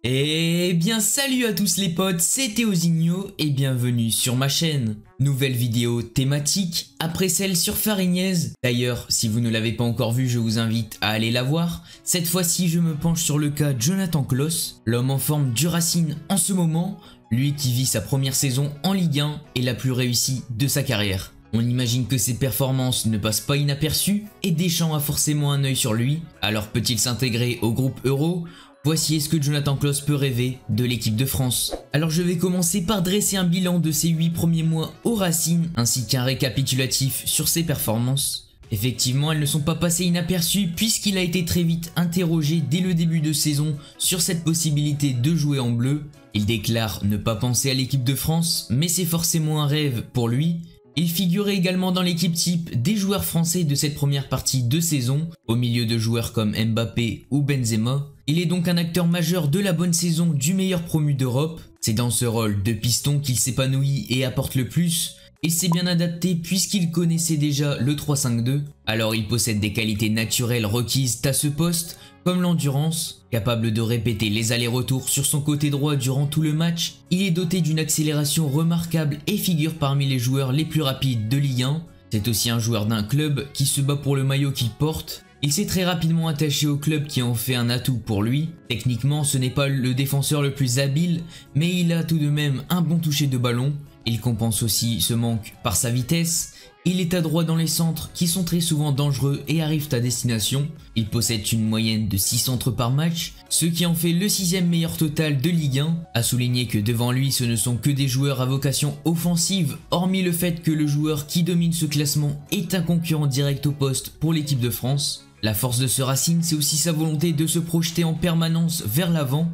Eh bien salut à tous les potes, c'est Théosigno et bienvenue sur ma chaîne. Nouvelle vidéo thématique après celle sur Fariñez. D'ailleurs, si vous ne l'avez pas encore vue, je vous invite à aller la voir. Cette fois-ci, je me penche sur le cas Jonathan Klaus, l'homme en forme du Racing en ce moment, lui qui vit sa première saison en Ligue 1 et la plus réussie de sa carrière. On imagine que ses performances ne passent pas inaperçues et Deschamps a forcément un œil sur lui. Alors peut-il s'intégrer au groupe Euro ? Voici est-ce que Jonathan Klaus peut rêver de l'équipe de France. Alors je vais commencer par dresser un bilan de ses 8 premiers mois au Racing, ainsi qu'un récapitulatif sur ses performances. Effectivement, elles ne sont pas passées inaperçues puisqu'il a été très vite interrogé dès le début de saison sur cette possibilité de jouer en bleu. Il déclare ne pas penser à l'équipe de France, mais c'est forcément un rêve pour lui. Il figurait également dans l'équipe type des joueurs français de cette première partie de saison, au milieu de joueurs comme Mbappé ou Benzema. Il est donc un acteur majeur de la bonne saison du meilleur promu d'Europe. C'est dans ce rôle de piston qu'il s'épanouit et apporte le plus. Il s'est bien adapté puisqu'il connaissait déjà le 3-5-2. Alors il possède des qualités naturelles requises à ce poste, comme l'endurance, capable de répéter les allers-retours sur son côté droit durant tout le match. Il est doté d'une accélération remarquable et figure parmi les joueurs les plus rapides de Ligue 1. C'est aussi un joueur d'un club qui se bat pour le maillot qu'il porte. Il s'est très rapidement attaché au club qui en fait un atout pour lui. Techniquement, ce n'est pas le défenseur le plus habile, mais il a tout de même un bon toucher de ballon. Il compense aussi ce manque par sa vitesse. Il est adroit dans les centres qui sont très souvent dangereux et arrivent à destination. Il possède une moyenne de 6 centres par match, ce qui en fait le 6e meilleur total de Ligue 1. À souligner que devant lui ce ne sont que des joueurs à vocation offensive, hormis le fait que le joueur qui domine ce classement est un concurrent direct au poste pour l'équipe de France. La force de ce Racing, c'est aussi sa volonté de se projeter en permanence vers l'avant.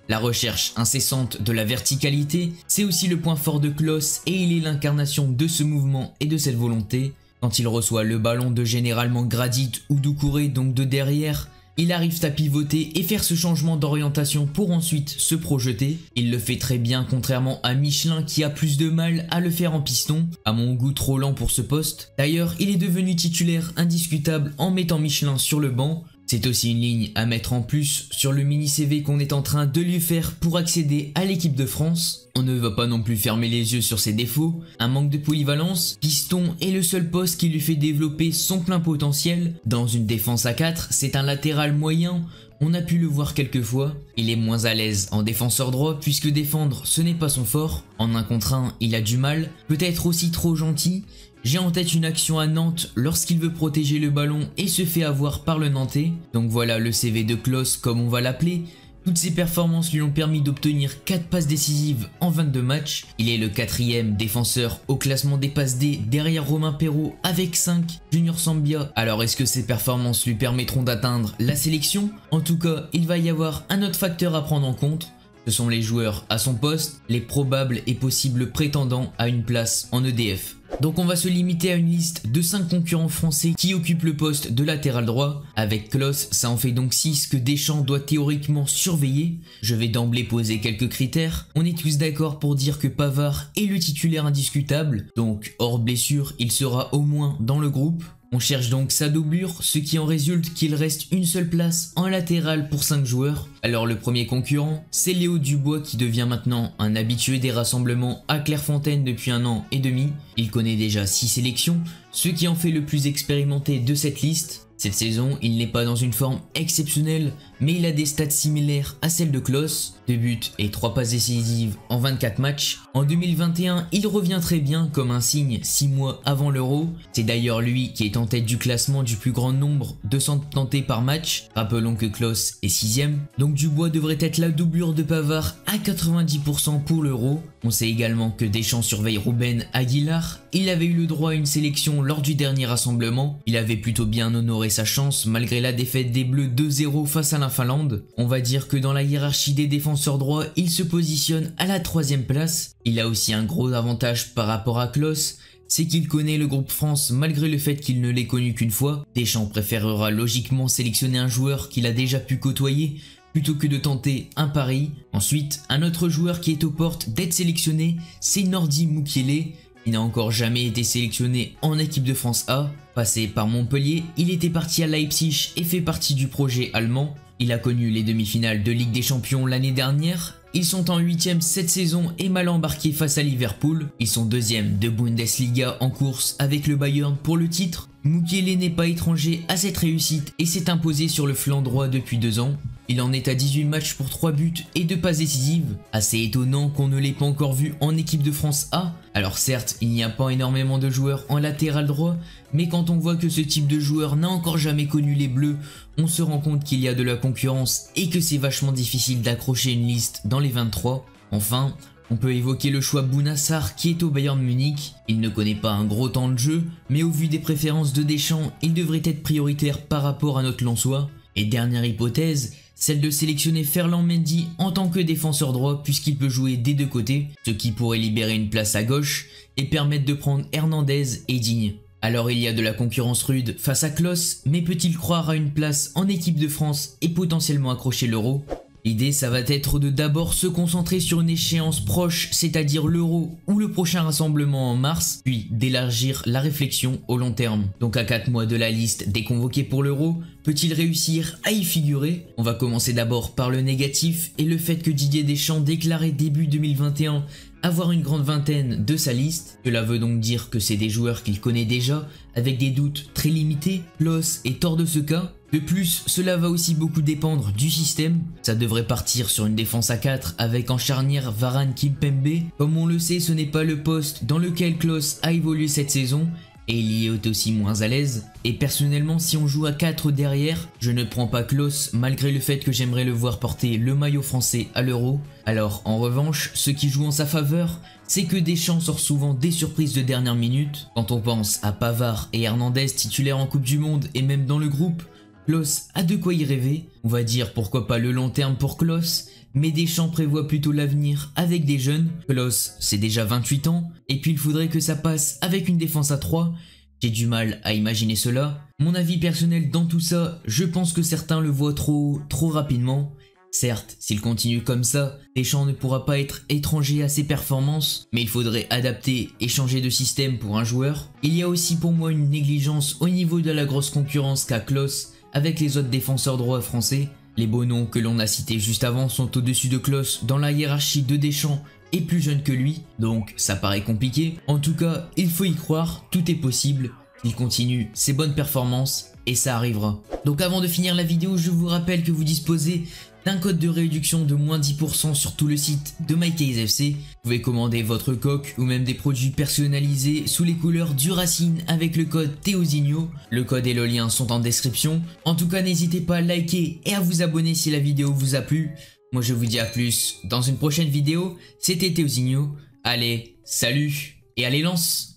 La recherche incessante de la verticalité, c'est aussi le point fort de Klaus et il est l'incarnation de ce mouvement et de cette volonté. Quand il reçoit le ballon de généralement Gradit ou Doucouré, donc de derrière, il arrive à pivoter et faire ce changement d'orientation pour ensuite se projeter. Il le fait très bien contrairement à Michelin qui a plus de mal à le faire en piston, à mon goût trop lent pour ce poste. D'ailleurs, il est devenu titulaire indiscutable en mettant Michelin sur le banc. C'est aussi une ligne à mettre en plus sur le mini CV qu'on est en train de lui faire pour accéder à l'équipe de France. On ne va pas non plus fermer les yeux sur ses défauts, un manque de polyvalence, piston est le seul poste qui lui fait développer son plein potentiel. Dans une défense à 4, c'est un latéral moyen, on a pu le voir quelques fois. Il est moins à l'aise en défenseur droit puisque défendre ce n'est pas son fort. En 1 contre 1, il a du mal, peut-être aussi trop gentil. J'ai en tête une action à Nantes lorsqu'il veut protéger le ballon et se fait avoir par le Nantais. Donc voilà le CV de Klaus comme on va l'appeler. Toutes ses performances lui ont permis d'obtenir 4 passes décisives en 22 matchs. Il est le 4e défenseur au classement des passes D derrière Romain Perraud avec 5, Junior Sambia. Alors est-ce que ces performances lui permettront d'atteindre la sélection? En tout cas, il va y avoir un autre facteur à prendre en compte. Ce sont les joueurs à son poste, les probables et possibles prétendants à une place en EDF. Donc on va se limiter à une liste de 5 concurrents français qui occupent le poste de latéral droit. Avec Klaus, ça en fait donc 6 que Deschamps doit théoriquement surveiller. Je vais d'emblée poser quelques critères. On est tous d'accord pour dire que Pavard est le titulaire indiscutable, donc hors blessure, il sera au moins dans le groupe. On cherche donc sa doublure, ce qui en résulte qu'il reste une seule place en latéral pour 5 joueurs. Alors le premier concurrent, c'est Léo Dubois qui devient maintenant un habitué des rassemblements à Clairefontaine depuis 1 an et demi. Il connaît déjà 6 sélections, ce qui en fait le plus expérimenté de cette liste. Cette saison, il n'est pas dans une forme exceptionnelle, mais il a des stats similaires à celles de Klaus, 2 buts et 3 passes décisives en 24 matchs. En 2021, il revient très bien comme un signe 6 mois avant l'Euro. C'est d'ailleurs lui qui est en tête du classement du plus grand nombre de centres tentés par match. Rappelons que Klaus est 6e, donc Dubois devrait être la doublure de Pavard à 90% pour l'Euro. On sait également que Deschamps surveille Ruben Aguilar. Il avait eu le droit à une sélection lors du dernier rassemblement. Il avait plutôt bien honoré sa chance malgré la défaite des Bleus 2-0 face à la Finlande. On va dire que dans la hiérarchie des défenseurs droits, il se positionne à la 3e place. Il a aussi un gros avantage par rapport à Klaus, c'est qu'il connaît le groupe France malgré le fait qu'il ne l'ait connu qu'une fois. Deschamps préférera logiquement sélectionner un joueur qu'il a déjà pu côtoyer plutôt que de tenter un pari. Ensuite, un autre joueur qui est aux portes d'être sélectionné, c'est Nordi Mukiele. Il n'a encore jamais été sélectionné en équipe de France A. Passé par Montpellier, il était parti à Leipzig et fait partie du projet allemand. Il a connu les demi-finales de Ligue des Champions l'année dernière. Ils sont en 8ème cette saison et mal embarqués face à Liverpool. Ils sont 2ème de Bundesliga en course avec le Bayern pour le titre. Mukiele n'est pas étranger à cette réussite et s'est imposé sur le flanc droit depuis 2 ans. Il en est à 18 matchs pour 3 buts et 2 passes décisives. Assez étonnant qu'on ne l'ait pas encore vu en équipe de France A. Alors certes, il n'y a pas énormément de joueurs en latéral droit, mais quand on voit que ce type de joueur n'a encore jamais connu les Bleus, on se rend compte qu'il y a de la concurrence et que c'est vachement difficile d'accrocher une liste dans les 23. Enfin, on peut évoquer le choix Bouna Sarr qui est au Bayern Munich. Il ne connaît pas un gros temps de jeu, mais au vu des préférences de Deschamps, il devrait être prioritaire par rapport à notre Lensois. Et dernière hypothèse, celle de sélectionner Ferland Mendy en tant que défenseur droit puisqu'il peut jouer des 2 côtés, ce qui pourrait libérer une place à gauche et permettre de prendre Hernandez et Digne. Alors il y a de la concurrence rude face à Klose, mais peut-il croire à une place en équipe de France et potentiellement accrocher l'Euro ? L'idée ça va être de d'abord se concentrer sur une échéance proche, c'est-à-dire l'Euro ou le prochain rassemblement en mars, puis d'élargir la réflexion au long terme. Donc à 4 mois de la liste des convoqués pour l'Euro, peut-il réussir à y figurer? On va commencer d'abord par le négatif et le fait que Didier Deschamps déclarait début 2021 avoir une grande vingtaine de sa liste. Cela veut donc dire que c'est des joueurs qu'il connaît déjà, avec des doutes très limités. Klose est hors de ce cas. De plus, cela va aussi beaucoup dépendre du système. Ça devrait partir sur une défense à 4 avec en charnière Varane Kimpembe. Comme on le sait, ce n'est pas le poste dans lequel Klose a évolué cette saison. Et il y est aussi moins à l'aise. Et personnellement, si on joue à 4 derrière, je ne prends pas Klose malgré le fait que j'aimerais le voir porter le maillot français à l'Euro. Alors en revanche, ce qui joue en sa faveur, c'est que Deschamps sort souvent des surprises de dernière minute. Quand on pense à Pavard et Hernandez titulaires en Coupe du Monde et même dans le groupe, Klose a de quoi y rêver. On va dire pourquoi pas le long terme pour Klose, mais Deschamps prévoit plutôt l'avenir avec des jeunes. Klose, c'est déjà 28 ans, et puis il faudrait que ça passe avec une défense à 3. J'ai du mal à imaginer cela. Mon avis personnel dans tout ça, je pense que certains le voient trop rapidement. Certes, s'il continue comme ça, Deschamps ne pourra pas être étranger à ses performances, mais il faudrait adapter et changer de système pour un joueur. Il y a aussi pour moi une négligence au niveau de la grosse concurrence qu'a Klose avec les autres défenseurs droits français. Les beaux noms que l'on a cités juste avant sont au-dessus de Klose dans la hiérarchie de Deschamps et plus jeune que lui, donc ça paraît compliqué. En tout cas, il faut y croire, tout est possible. Il continue ses bonnes performances et ça arrivera. Donc avant de finir la vidéo, je vous rappelle que vous disposez d'un code de réduction de moins 10% sur tout le site de MyCaseFC. Vous pouvez commander votre coque ou même des produits personnalisés sous les couleurs du Racing avec le code Teozinho. Le code et le lien sont en description. En tout cas, n'hésitez pas à liker et à vous abonner si la vidéo vous a plu. Moi je vous dis à plus dans une prochaine vidéo. C'était Teozinho. Allez, salut et allez lance!